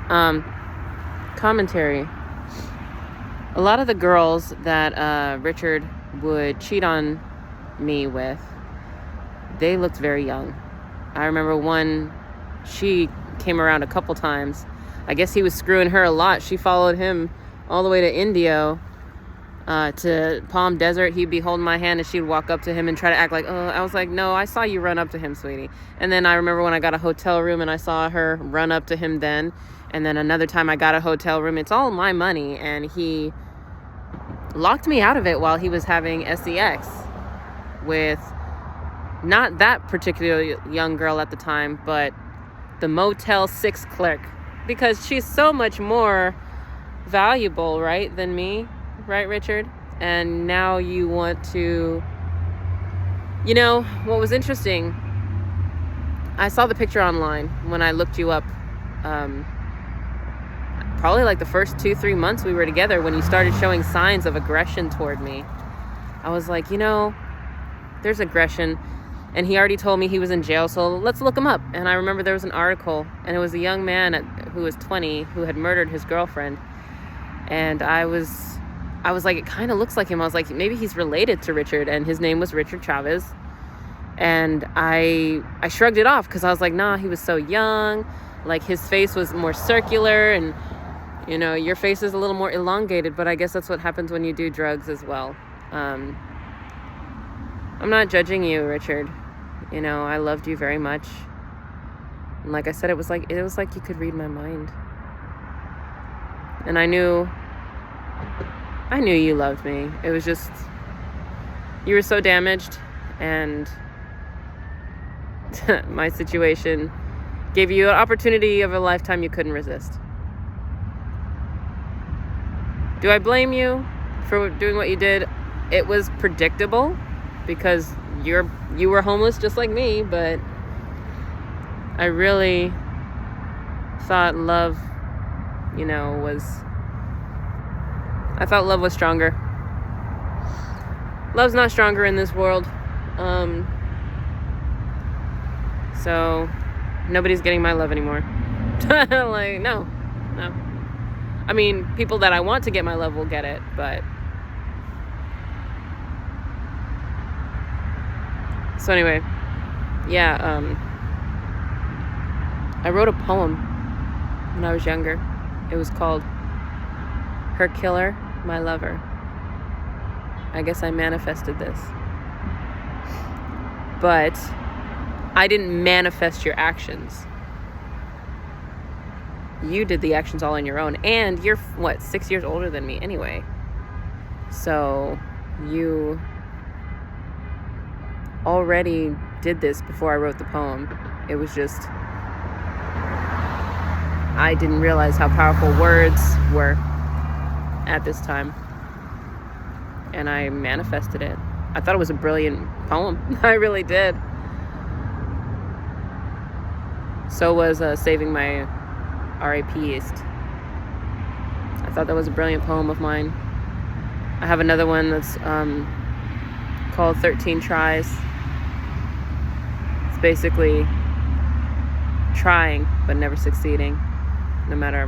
Um, Commentary. A lot of the girls that Richard would cheat on me with, they looked very young. I remember one, she came around a couple times. I guess he was screwing her a lot. She followed him all the way to Indio, to Palm Desert. He'd be holding my hand and she'd walk up to him and try to act like, oh, I was like, no, I saw you run up to him, sweetie. And then I remember when I got a hotel room and I saw her run up to him then. And then another time I got a hotel room. It's all my money. And he locked me out of it while he was having sex with not that particular young girl at the time, but the Motel 6 clerk, because she's so much more valuable, right, than me, right, Richard? And now you want to, what was interesting, I saw the picture online when I looked you up, probably like the first 2-3 months we were together, when you started showing signs of aggression toward me. I was like, there's aggression. And he already told me he was in jail, so let's look him up. And I remember there was an article, and it was a young man who was 20 who had murdered his girlfriend. And I was like, it kind of looks like him. I was like, maybe he's related to Richard, and his name was Richard Chavez. And I shrugged it off because I was like, nah, he was so young. Like, his face was more circular, and your face is a little more elongated, but I guess that's what happens when you do drugs as well. I'm not judging you, Richard. I loved you very much. And like I said, it was like you could read my mind. And I knew you loved me. It was just, you were so damaged, and my situation gave you an opportunity of a lifetime you couldn't resist. Do I blame you for doing what you did? It was predictable, because you were homeless just like me, but I really thought love, I thought love was stronger. Love's not stronger in this world. So nobody's getting my love anymore. Like, no. I mean, people that I want to get my love will get it, but so anyway, yeah, I wrote a poem when I was younger. It was called Her Killer, My Lover. I guess I manifested this. But I didn't manifest your actions. You did the actions all on your own. And you're, 6 years older than me anyway. So you already did this before I wrote the poem. It was just, I didn't realize how powerful words were at this time, and I manifested it. I thought it was a brilliant poem. I really did. So was Saving My R.A.P. East. I thought that was a brilliant poem of mine. I have another one that's called 13 Tries. It's basically trying but never succeeding, no matter,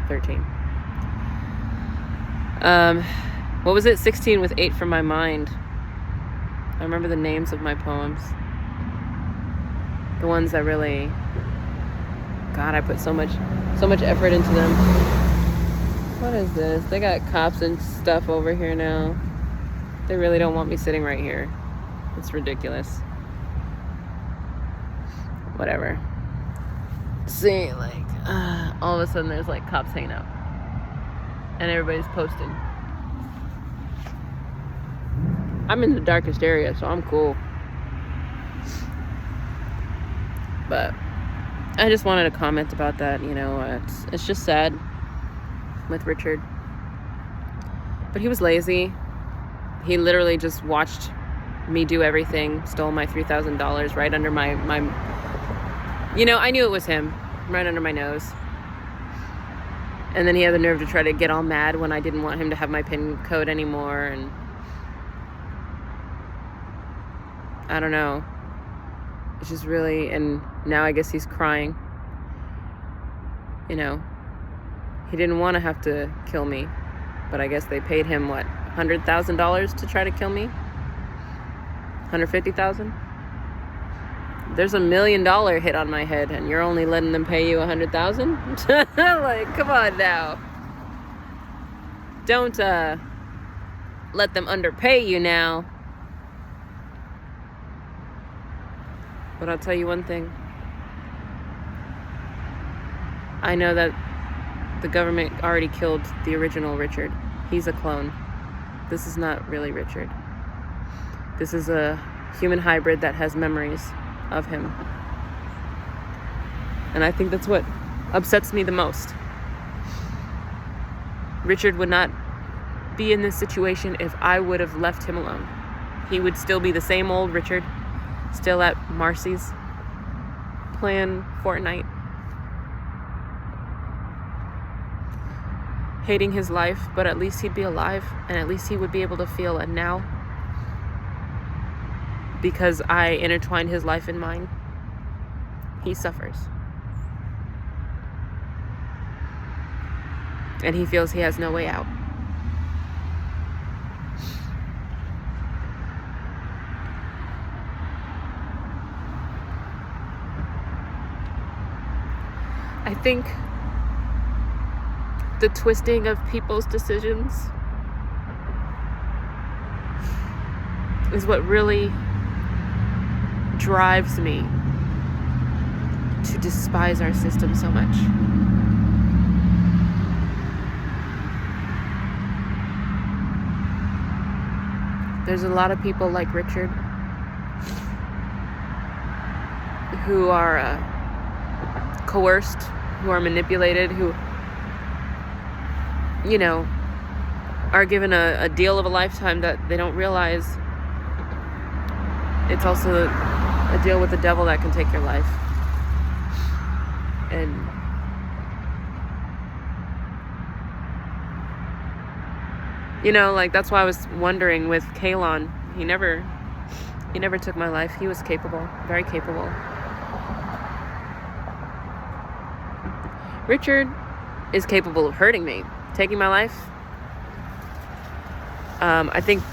13. What was it? 16 with 8 from my mind. I remember the names of my poems. The ones that really, God, I put so much effort into them. What is this? They got cops and stuff over here now. They really don't want me sitting right here. It's ridiculous. Whatever. See, all of a sudden there's cops hanging out, and everybody's posting. I'm in the darkest area, so I'm cool. But I just wanted to comment about that. It's just sad with Richard. But he was lazy. He literally just watched me do everything, stole my $3,000 right under my I knew it was him, right under my nose. And then he had the nerve to try to get all mad when I didn't want him to have my PIN code anymore, and I don't know. It's just really, and now I guess he's crying. You know, he didn't want to have to kill me, but I guess they paid him, what, $100,000 to try to kill me? $150,000? There's $1 million hit on my head, and you're only letting them pay you $100,000? Like, come on now. Don't let them underpay you now. But I'll tell you one thing. I know that the government already killed the original Richard. He's a clone. This is not really Richard. This is a human hybrid that has memories of him. And I think that's what upsets me the most. Richard would not be in this situation if I would have left him alone. He would still be the same old Richard, still at Marcy's, playing Fortnite, hating his life, but at least he'd be alive, and at least he would be able to feel a now, because I intertwined his life in mine. He suffers. And he feels he has no way out. I think the twisting of people's decisions is what really drives me to despise our system so much. There's a lot of people like Richard who are coerced, who are manipulated, who, you know, are given a deal of a lifetime that they don't realize it's also a deal with the devil that can take your life. And you know, like, that's why I was wondering with Kalon. He never took my life. He was capable, very capable. Richard is capable of hurting me. Taking my life. I think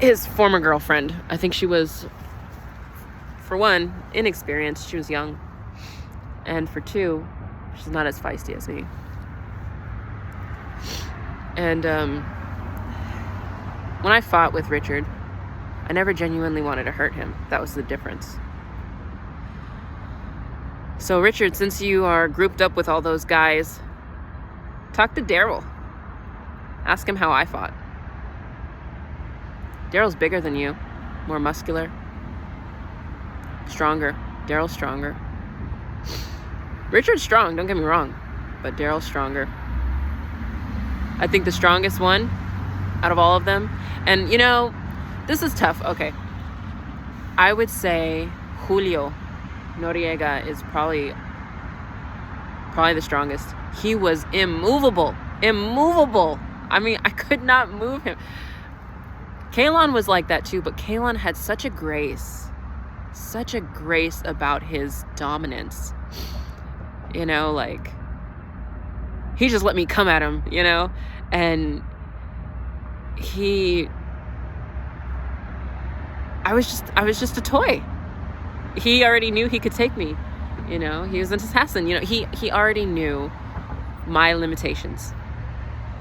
his former girlfriend, I think she was, for one, inexperienced. She was young. And for two, she's not as feisty as me. And when I fought with Richard, I never genuinely wanted to hurt him. That was the difference. So Richard, since you are grouped up with all those guys, talk to Daryl. Ask him how I fought. Daryl's bigger than you, more muscular, stronger. Daryl's stronger. Richard's strong, don't get me wrong, but Daryl's stronger. I think the strongest one out of all of them, and you know, this is tough. Okay, I would say Julio Noriega is probably the strongest. He was immovable. I mean, I could not move him. Kalon was like that too, but Kalon had such a grace about his dominance. You know, like, he just let me come at him, you know, and I was just a toy. He already knew he could take me, you know. He was an assassin, you know. He already knew my limitations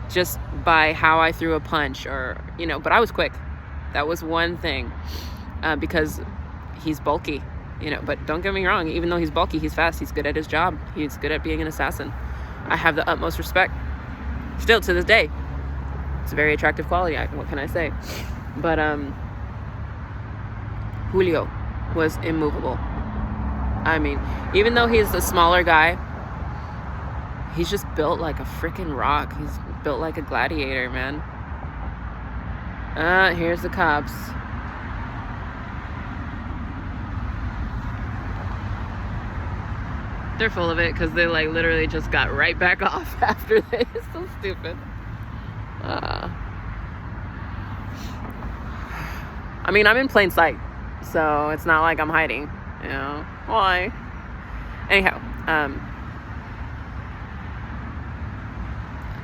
just by how I threw a punch, or, you know, but I was quick. That was one thing, because he's bulky, you know, but don't get me wrong, even though he's bulky, he's fast, he's good at his job, he's good at being an assassin. I have the utmost respect, still to this day. It's a very attractive quality, what can I say? But Julio was immovable. I mean, even though he's a smaller guy, he's just built like a freaking rock. He's built like a gladiator, man. Here's the cops. They're full of it because they like literally just got right back off after this. So stupid. I mean, I'm in plain sight, so it's not like I'm hiding, you know. Why? Anyhow,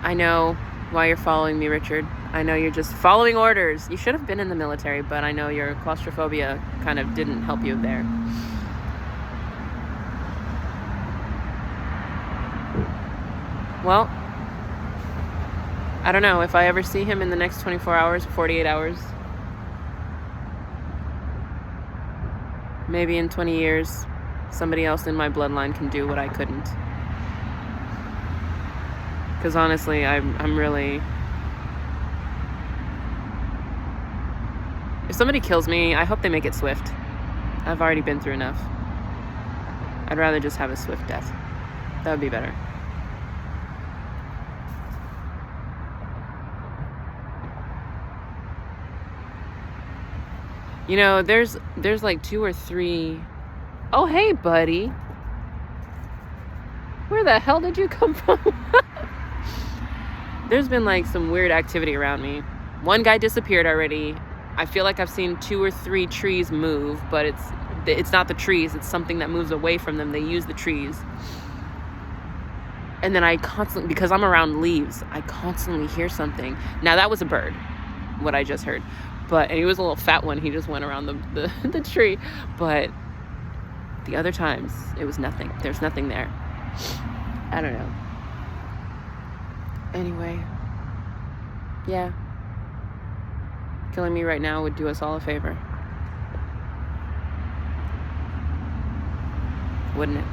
I know why you're following me, Richard. I know you're just following orders. You should have been in the military, but I know your claustrophobia kind of didn't help you there. Well, I don't know. If I ever see him in the next 24 hours, 48 hours, maybe in 20 years, somebody else in my bloodline can do what I couldn't. Because honestly, I'm really... If somebody kills me, I hope they make it swift. I've already been through enough. I'd rather just have a swift death. That would be better. You know, there's like 2 or 3... Oh, hey, buddy. Where the hell did you come from? There's been like some weird activity around me. One guy disappeared already. I feel like I've seen 2 or 3 trees move, but it's not the trees. It's something that moves away from them. They use the trees. And then I constantly, because I'm around leaves, I constantly hear something. Now that was a bird, what I just heard. And he was a little fat one. He just went around the tree. But the other times, it was nothing. There's nothing there. I don't know. Anyway. Yeah. Killing me right now would do us all a favor. Wouldn't it?